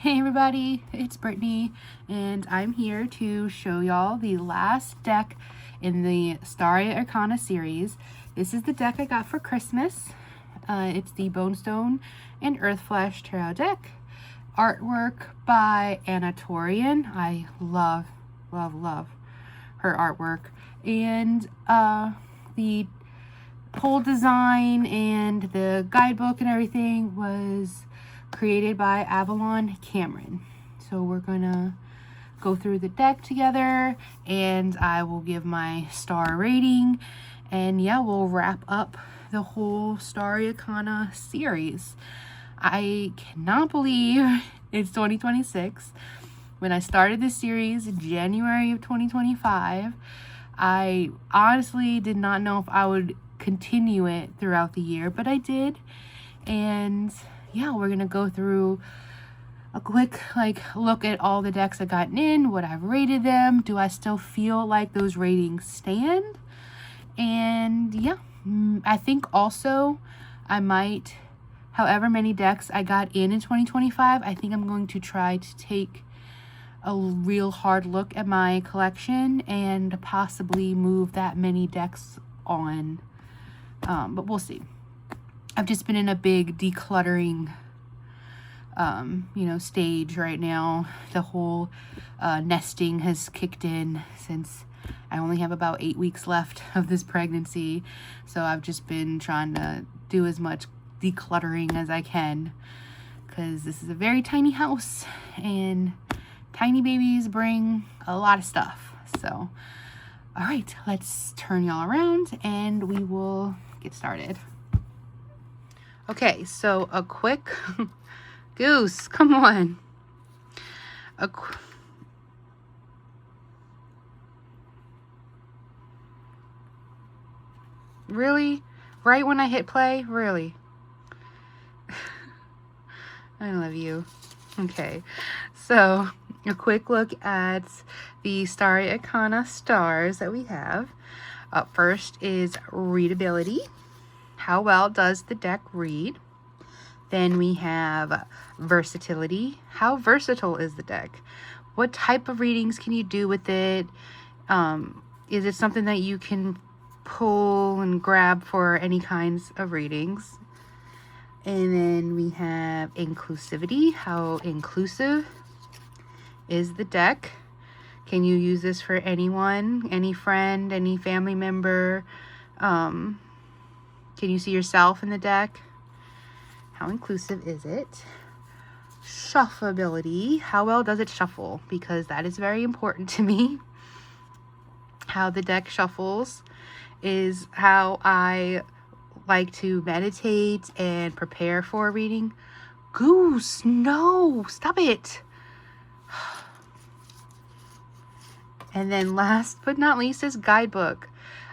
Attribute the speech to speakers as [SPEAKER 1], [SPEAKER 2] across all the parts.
[SPEAKER 1] Hey everybody, it's Brittany, and I'm here to show y'all the last deck in the Starry Arcana series. This is the deck I got for Christmas. It's the Bonestone and Earthflesh Tarot deck. Artwork by Torian. I love her artwork. And the whole design and the guidebook and everything was created by Cameron. So we're gonna go through the deck together and I will give my star rating, and yeah, we'll wrap up the whole Starry Arcana series. I cannot believe it's 2026. When I started this series in January of 2025, I honestly did not know if I would continue it throughout the year, but I did. And yeah, we're gonna go through a quick look at all the decks I've gotten in, what I've rated them, do I still feel like those ratings stand, and yeah, I think also I might, however many decks I got in 2025, I think I'm going to try to take a real hard look at my collection and possibly move that many decks on, but we'll see. I've just been in a big decluttering, stage right now. The whole nesting has kicked in since I only have about 8 weeks left of this pregnancy. So I've just been trying to do as much decluttering as I can, because this is a very tiny house and tiny babies bring a lot of stuff. So, all right, let's turn y'all around and we will get started. Okay, so a quick Goose, come on. Really? Right when I hit play? Really? I love you. Okay, so a quick look at the Starry Arcana stars that we have. Up first is readability. How well does the deck read? Then we have versatility. How versatile is the deck? What type of readings can you do with it? Is it something that you can pull and grab for any kinds of readings? And then we have inclusivity. How inclusive is the deck? Can you use this for anyone, any friend, any family member? Can you see yourself in the deck? How inclusive is it? Shuffleability. How well does it shuffle? Because that is very important to me. How the deck shuffles is how I like to meditate and prepare for a reading. Goose, no, stop it. And then last but not least is guidebook.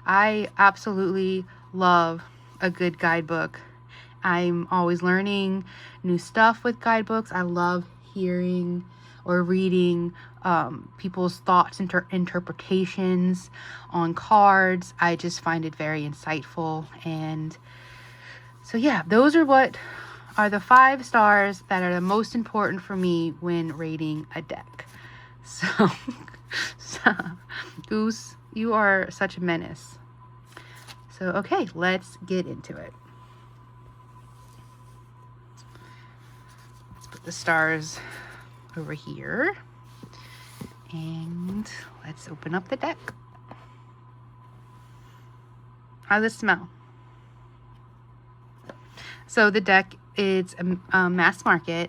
[SPEAKER 1] I absolutely love a good guidebook. I'm always learning new stuff with guidebooks. I love hearing or reading people's thoughts and interpretations on cards. I just find it very insightful. And so yeah, those are what are the 5 stars that are the most important for me when rating a deck. So Goose, you are such a menace. So, okay, let's get into it. Let's put the stars over here. And let's open up the deck. How does it smell? So the deck is a mass market.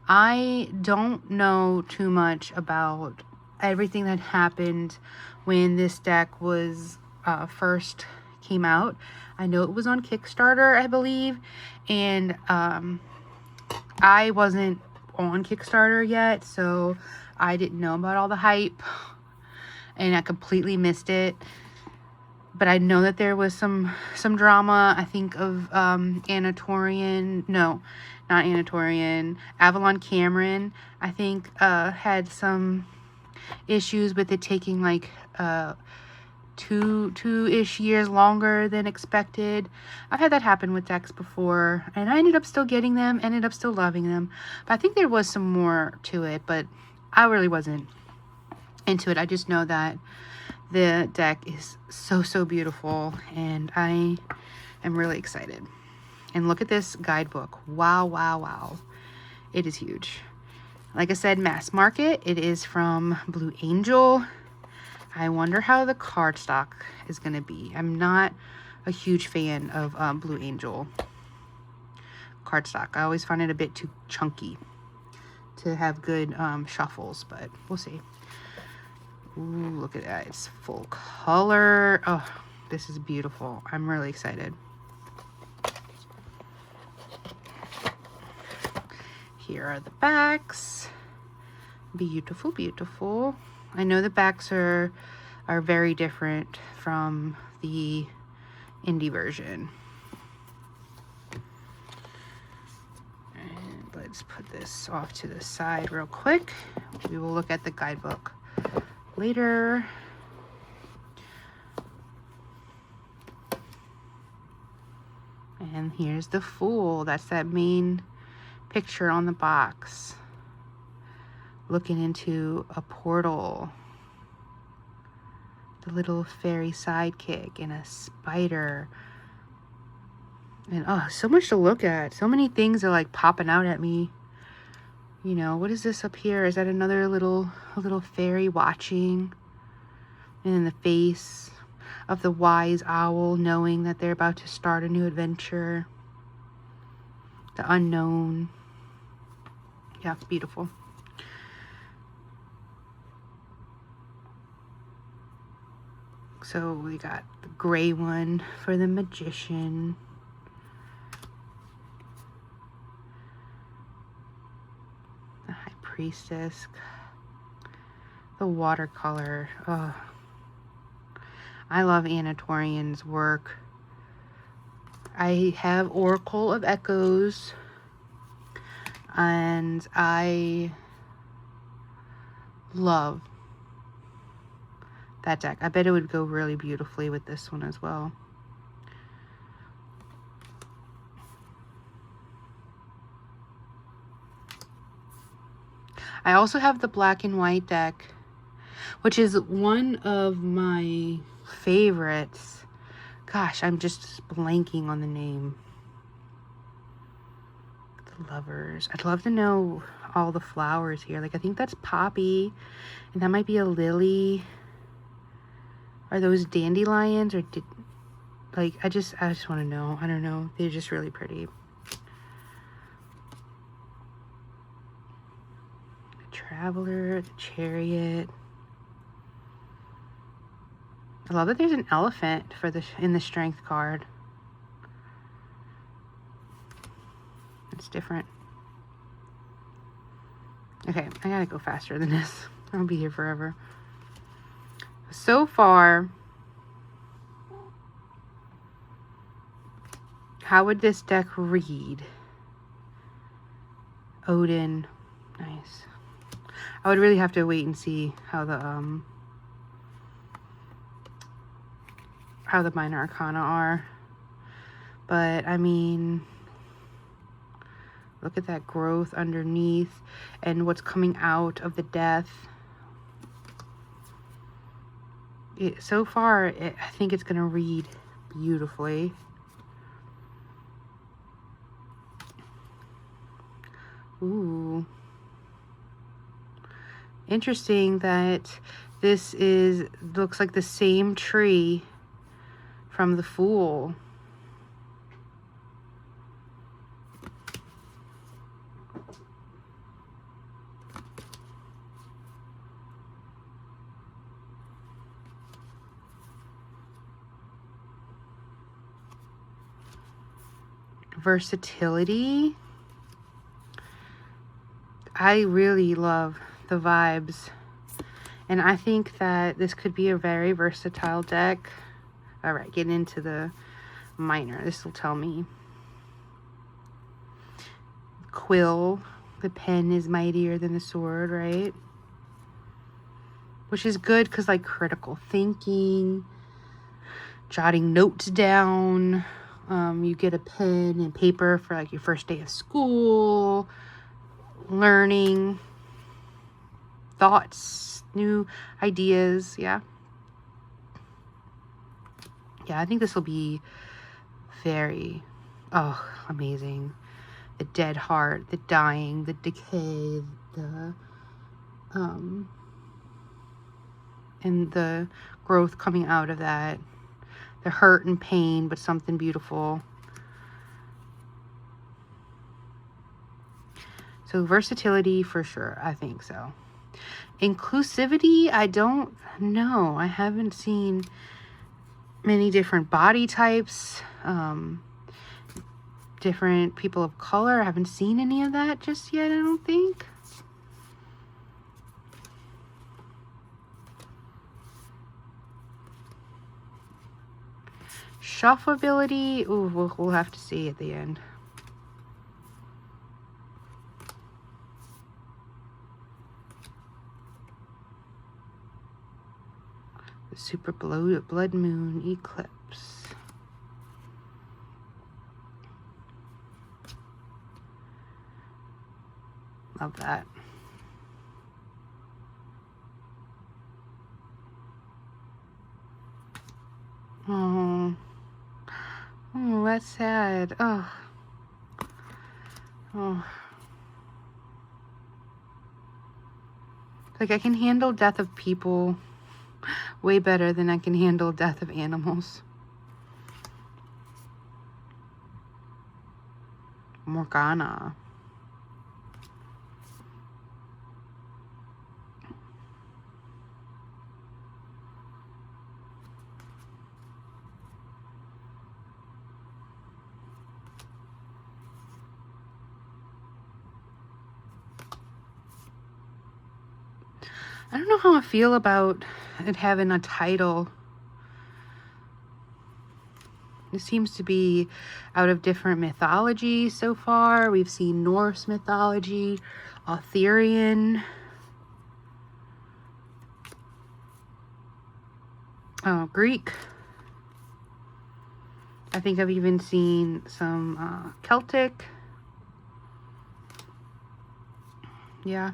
[SPEAKER 1] I don't know too much about everything that happened when this deck was first came out. I know it was on Kickstarter, I believe, and I wasn't on Kickstarter yet, so I didn't know about all the hype and I completely missed it. But I know that there was some drama. I think of Avalon Cameron, I think had some issues with it taking two-ish years longer than expected. I've had that happen with decks before, and I ended up still getting them, ended up still loving them. But I think there was some more to it, but I really wasn't into it. I just know that the deck is so beautiful, and I am really excited. And look at this guidebook. Wow. It is huge. Like I said, mass market. It is from Blue Angel. I wonder how the cardstock is going to be. I'm not a huge fan of Blue Angel cardstock. I always find it a bit too chunky to have good shuffles, but we'll see. Ooh, look at that. It's full color. Oh, this is beautiful. I'm really excited. Here are the backs. Beautiful. I know the backs are very different from the indie version. And let's put this off to the side real quick. We will look at the guidebook later. And here's the Fool. That's that main picture on the box, looking into a portal. The little fairy sidekick and a spider. And oh, so much to look at. So many things are like popping out at me. You know, what is this up here? Is that another little fairy watching? And then the face of the wise owl, knowing that they're about to start a new adventure. The unknown. Yeah, beautiful. So we got the gray one for the magician. The high priestess. The watercolor. Oh, I love Anna Torian's work. I have Oracle of Echoes, and I love that deck. I bet it would go really beautifully with this one as well. I also have the black and white deck, which is one of my favorites. Gosh, I'm just blanking on the name. The Lovers. I'd love to know all the flowers here. Like, I think that's poppy, and that might be a lily. Are those dandelions, or like, I just want to know. I don't know. They're just really pretty. The Traveler, the Chariot. I love that there's an elephant for in the Strength card. It's different. Okay, I gotta go faster than this. I'll be here forever. So far, how would this deck read? Odin. Nice. I would really have to wait and see how the minor arcana are. But I mean, look at that growth underneath and what's coming out of the death. So far, I think it's going to read beautifully. Ooh. Interesting that this looks like the same tree from the Fool. Versatility. I really love the vibes, and I think that this could be a very versatile deck. All right, getting into the minor. This will tell me. Quill. The pen is mightier than the sword, right? Which is good because, like, critical thinking, jotting notes down. You get a pen and paper for like your first day of school, learning, thoughts, new ideas. Yeah. Yeah, I think this will be very, amazing. The dead heart, the dying, the decay, and the growth coming out of that. The hurt and pain, but something beautiful. So versatility for sure, I think so. Inclusivity, I don't know. I haven't seen many different body types, different people of color. I haven't seen any of that just yet, I don't think. Shuffleability, ooh, we'll have to see at the end. The super blood moon eclipse. Love that. Oh, that's sad. Oh. Like, I can handle death of people way better than I can handle death of animals. Morgana. I don't know how I feel about it having a title. It seems to be out of different mythologies so far. We've seen Norse mythology, Arthurian, Greek. I think I've even seen some Celtic. Yeah.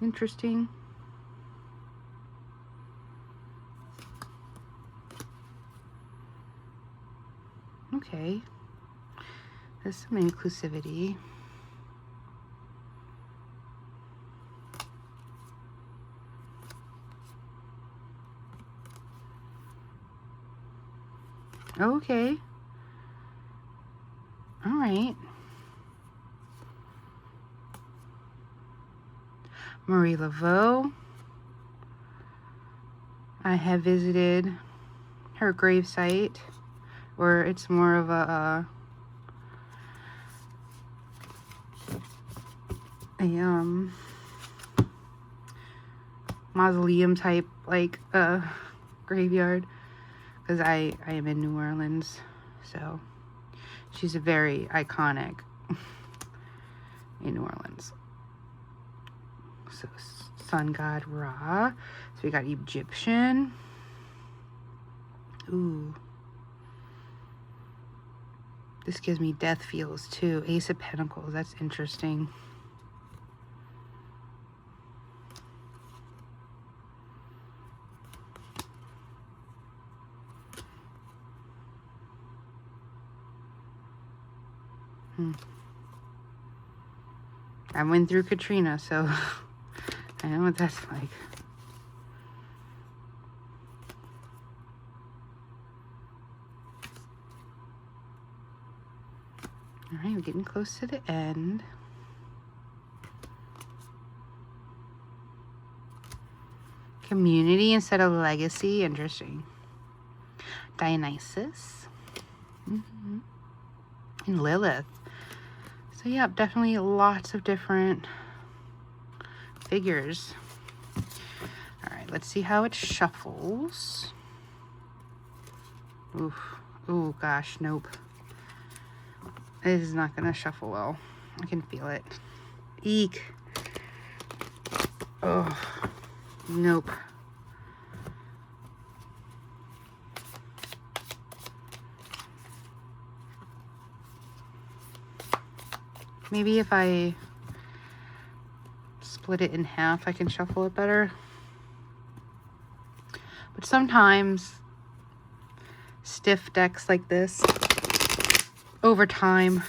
[SPEAKER 1] Interesting. Okay. There's some inclusivity. Okay. All right. Marie Laveau. I have visited her gravesite, or it's more of a mausoleum type, like graveyard, because I am in New Orleans, so she's a very iconic in New Orleans. So sun god Ra. So we got Egyptian. Ooh. This gives me death feels too. Ace of Pentacles. That's interesting. I went through Katrina, so I know what that's like. All right, we're getting close to the end. Community instead of legacy. Interesting. Dionysus. And Lilith. So yeah, definitely lots of different figures. All right, let's see how it shuffles. Oof. Oh gosh, nope. This is not gonna shuffle well. I can feel it. Eek. Oh, nope. Maybe if I split it in half, I can shuffle it better. But sometimes stiff decks like this, over time,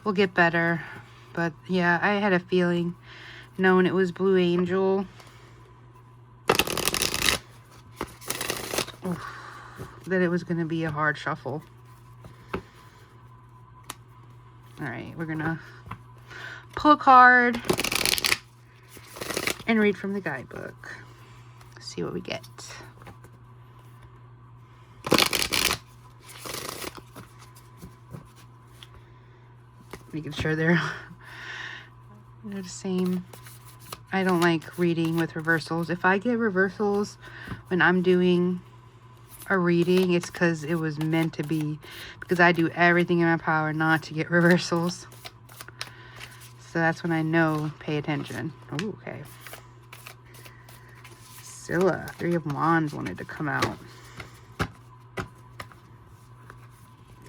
[SPEAKER 1] will get better. But yeah, I had a feeling, knowing it was Blue Angel, that it was going to be a hard shuffle. All right, we're going to pull a card and read from the guidebook. See what we get. Making sure they're the same. I don't like reading with reversals. If I get reversals when I'm doing a reading, it's because it was meant to be, because I do everything in my power not to get reversals. So that's when I know, pay attention. Ooh, okay. Scylla, Three of Wands wanted to come out.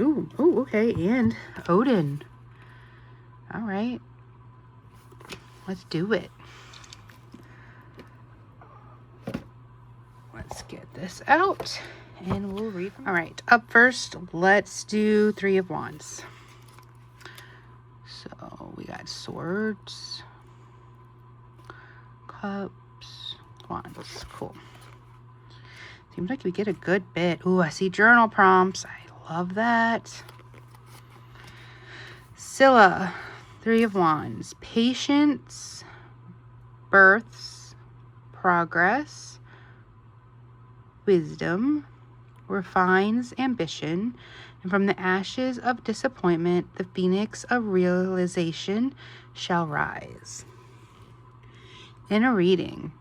[SPEAKER 1] Ooh, okay, and Odin. All right, let's do it. Let's get this out and we'll read. All right, up first, let's do Three of Wands. So we got swords, cups, wands. Cool. Seems like we get a good bit. Ooh, I see journal prompts. I love that. Scylla, Three of Wands. Patience, births, progress, wisdom, refines ambition, and from the ashes of disappointment, the phoenix of realization shall rise. In a reading,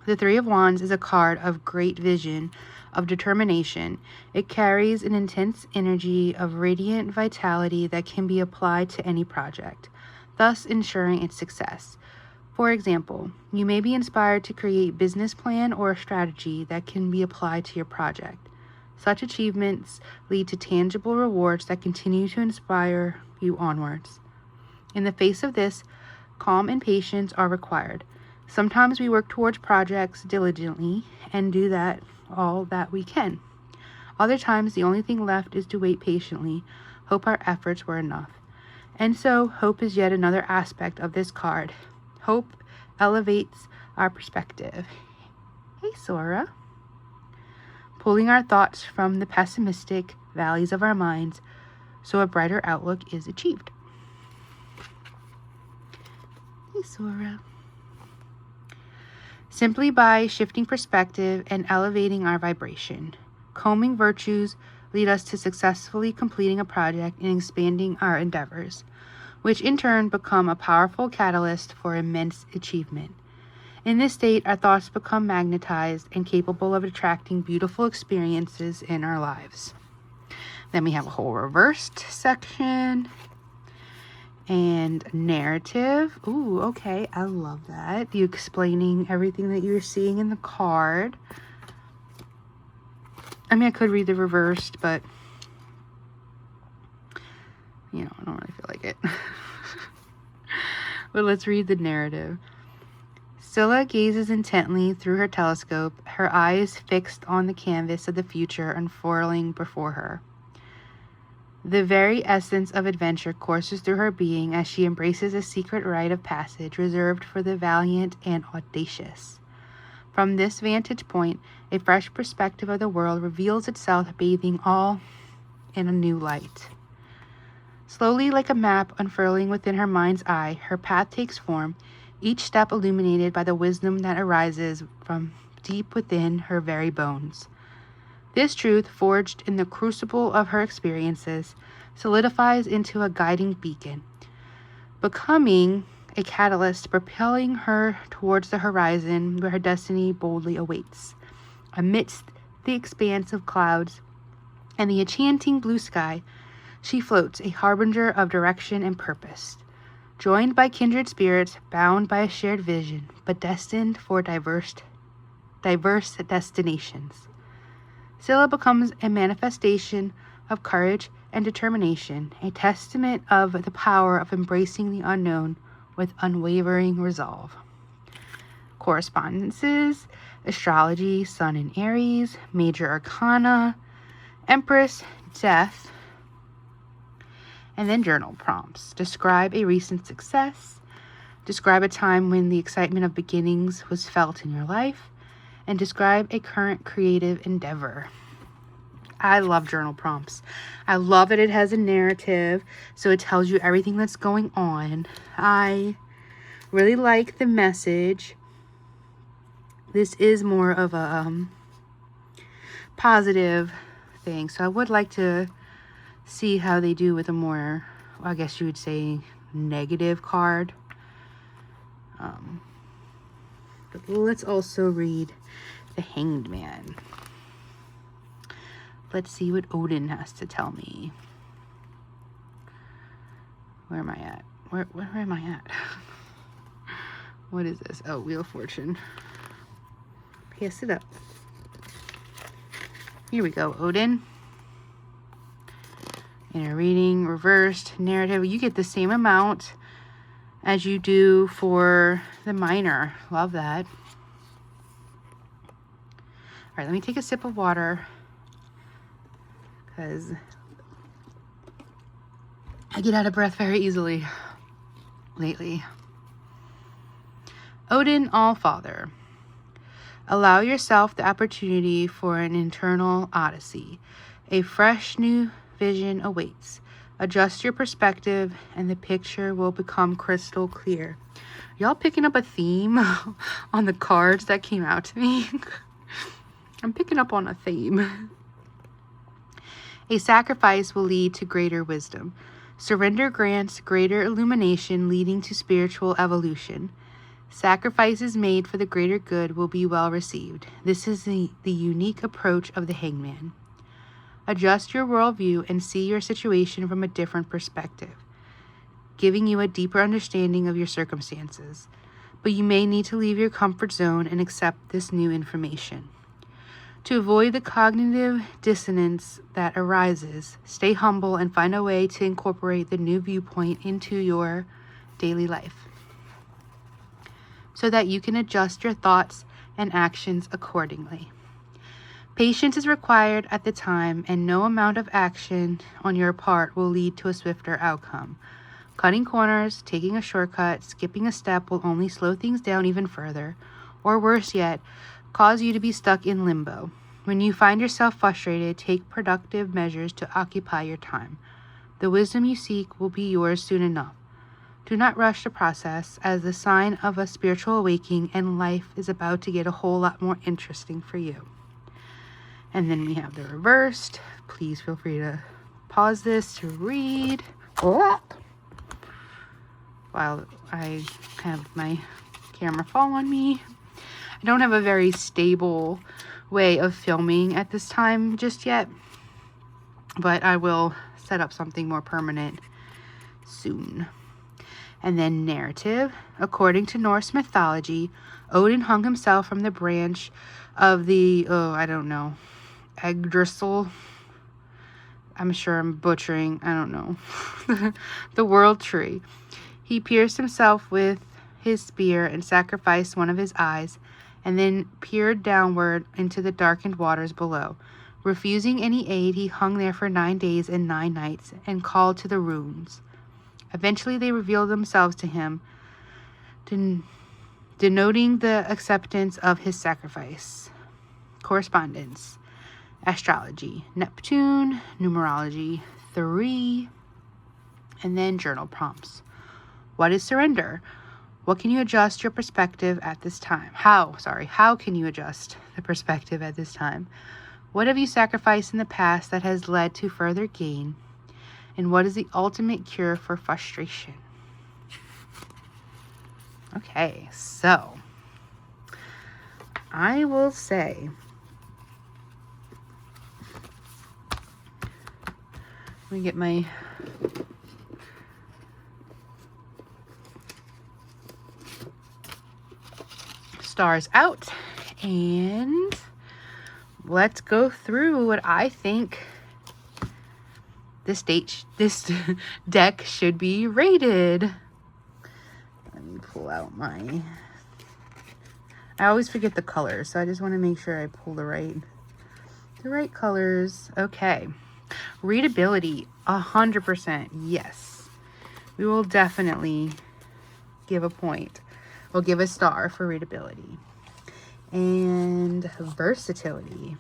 [SPEAKER 1] the Three of Wands is a card of great vision, of determination. It carries an intense energy of radiant vitality that can be applied to any project, thus ensuring its success. For example, you may be inspired to create a business plan or a strategy that can be applied to your project. Such achievements lead to tangible rewards that continue to inspire you onwards. In the face of this, calm and patience are required. Sometimes we work towards projects diligently and do that all that we can. Other times, the only thing left is to wait patiently, hope our efforts were enough. And so, hope is yet another aspect of this card. Hope elevates our perspective. Hey, Sora. Pulling our thoughts from the pessimistic valleys of our minds so a brighter outlook is achieved. Hey, Sora. Simply by shifting perspective and elevating our vibration, combing virtues lead us to successfully completing a project and expanding our endeavors, which in turn become a powerful catalyst for immense achievement. In this state, our thoughts become magnetized and capable of attracting beautiful experiences in our lives. Then we have a whole reversed section. And narrative. Ooh, okay. I love that. You explaining everything that you're seeing in the card. I mean, I could read the reversed, but you know, I don't really feel like it. But let's read the narrative. Scylla gazes intently through her telescope, her eyes fixed on the canvas of the future unfurling before her. The very essence of adventure courses through her being as she embraces a secret rite of passage reserved for the valiant and audacious. From this vantage point, a fresh perspective of the world reveals itself, bathing all in a new light. Slowly, like a map unfurling within her mind's eye, her path takes form, each step illuminated by the wisdom that arises from deep within her very bones. This truth, forged in the crucible of her experiences, solidifies into a guiding beacon, becoming a catalyst propelling her towards the horizon where her destiny boldly awaits. Amidst the expanse of clouds and the enchanting blue sky, she floats, a harbinger of direction and purpose, joined by kindred spirits, bound by a shared vision, but destined for diverse destinations. Scylla becomes a manifestation of courage and determination, a testament of the power of embracing the unknown with unwavering resolve. Correspondences, astrology, Sun in Aries, major arcana, Empress, death, and then journal prompts. Describe a recent success. Describe a time when the excitement of beginnings was felt in your life. And describe a current creative endeavor. I love journal prompts. I love that it has a narrative, so it tells you everything that's going on. I really like the message. This is more of a positive thing, so I would like to see how they do with a more, I guess you would say, negative card. But let's also read the Hanged Man. Let's see what Odin has to tell me. Where am I at? Where am I at? What is this? Oh, Wheel of Fortune. Pass it up. Here we go, Odin. Inner reading, reversed, narrative. You get the same amount as you do for the minor. Love that. All right, let me take a sip of water because I get out of breath very easily lately. Odin, All-Father. Allow yourself the opportunity for an internal odyssey. A fresh new vision awaits. Adjust your perspective and the picture will become crystal clear. Y'all picking up a theme on the cards that came out to me? I'm picking up on a theme. A sacrifice will lead to greater wisdom. Surrender grants greater illumination, leading to spiritual evolution. Sacrifices made for the greater good will be well received. This is the unique approach of the Hangman. Adjust your worldview and see your situation from a different perspective, giving you a deeper understanding of your circumstances. But you may need to leave your comfort zone and accept this new information. To avoid the cognitive dissonance that arises, stay humble and find a way to incorporate the new viewpoint into your daily life so that you can adjust your thoughts and actions accordingly. Patience is required at the time, and no amount of action on your part will lead to a swifter outcome. Cutting corners, taking a shortcut, skipping a step will only slow things down even further, or worse yet, cause you to be stuck in limbo. When you find yourself frustrated, take productive measures to occupy your time. The wisdom you seek will be yours soon enough. Do not rush the process as a sign of a spiritual awakening, and life is about to get a whole lot more interesting for you. And then we have the reversed. Please feel free to pause this to read while I have my camera fall on me. I don't have a very stable way of filming at this time just yet, but I will set up something more permanent soon. And then narrative. According to Norse mythology, Odin hung himself from the branch of the, Yggdrasil. I'm sure I'm butchering, I don't know. The world tree. He pierced himself with his spear and sacrificed one of his eyes, and then peered downward into the darkened waters below. Refusing any aid, he hung there for 9 days and 9 nights and called to the runes. Eventually they revealed themselves to him, denoting the acceptance of his sacrifice. Correspondence. Astrology. Neptune. Numerology. 3. And then journal prompts. What is surrender? What can you adjust your perspective at this time? How can you adjust the perspective at this time? What have you sacrificed in the past that has led to further gain? And what is the ultimate cure for frustration? Okay, so I will say, let me get my stars out and let's go through what I think this deck should be rated. Let me pull out my... I always forget the colors, so I just want to make sure I pull the right colors. Okay. Readability, 100%. Yes. We will definitely give a point. We'll give a star for readability. And versatility.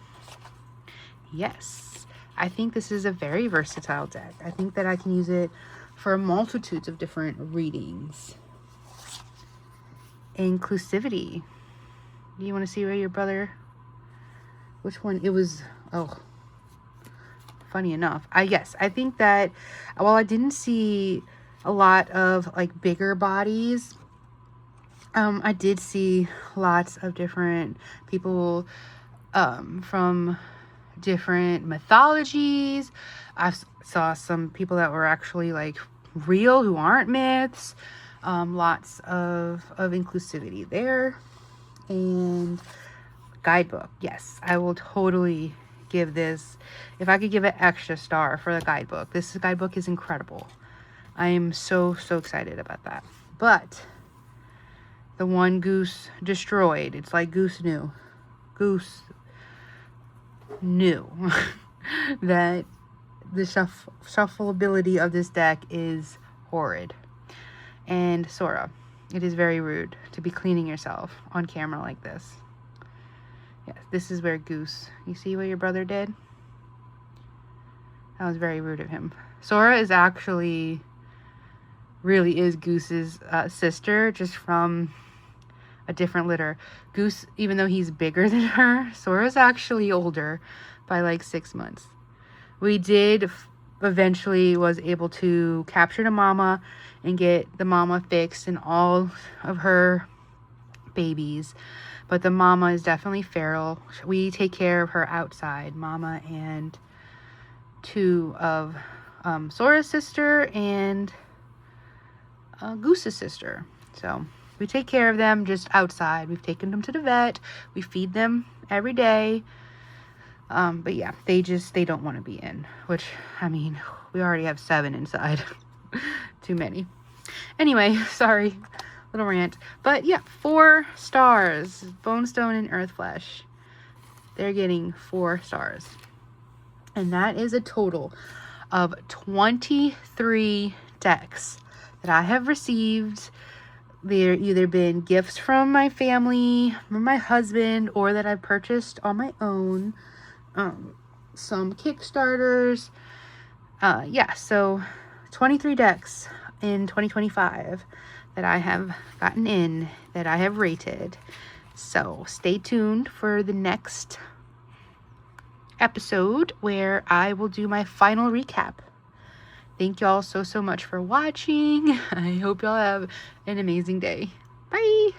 [SPEAKER 1] Yes. I think this is a very versatile deck. I think that I can use it for multitudes of different readings. Inclusivity. Do you want to see where your brother... Which one? It was... Oh. Funny enough. Yes, I think that while I didn't see a lot of like bigger bodies, I did see lots of different people from different mythologies. I saw some people that were actually like real, who aren't myths. Lots of inclusivity there. And guidebook. Yes, I will totally give this, if I could give an extra star for the guidebook. This guidebook is incredible. I am so excited about that. But the one Goose destroyed, it's like Goose knew that the shuffleability of this deck is horrid. And Sora, it is very rude to be cleaning yourself on camera like this. Yes, this is where Goose... You see what your brother did? That was very rude of him. Sora is actually... really is Goose's sister, just from a different litter. Goose, even though he's bigger than her, Sora's actually older by like 6 months. We did eventually was able to capture the mama and get the mama fixed and all of her babies. But the mama is definitely feral. We take care of her outside, mama and two of Sora's sister and Goose's sister. So we take care of them just outside. We've taken them to the vet. We feed them every day. But yeah, they don't want to be in, which, I mean, we already have 7 inside. Too many. Anyway, sorry. Little rant. But yeah, 4 stars. Bonestone and Earthflesh. They're getting 4 stars. And that is a total of 23 decks that I have received. They're either been gifts from my family, from my husband, or that I've purchased on my own. Some Kickstarters. Yeah, so 23 decks in 2025 that I have gotten in, that I have rated. So stay tuned for the next episode where I will do my final recap. Thank y'all so much for watching. I hope y'all have an amazing day. Bye!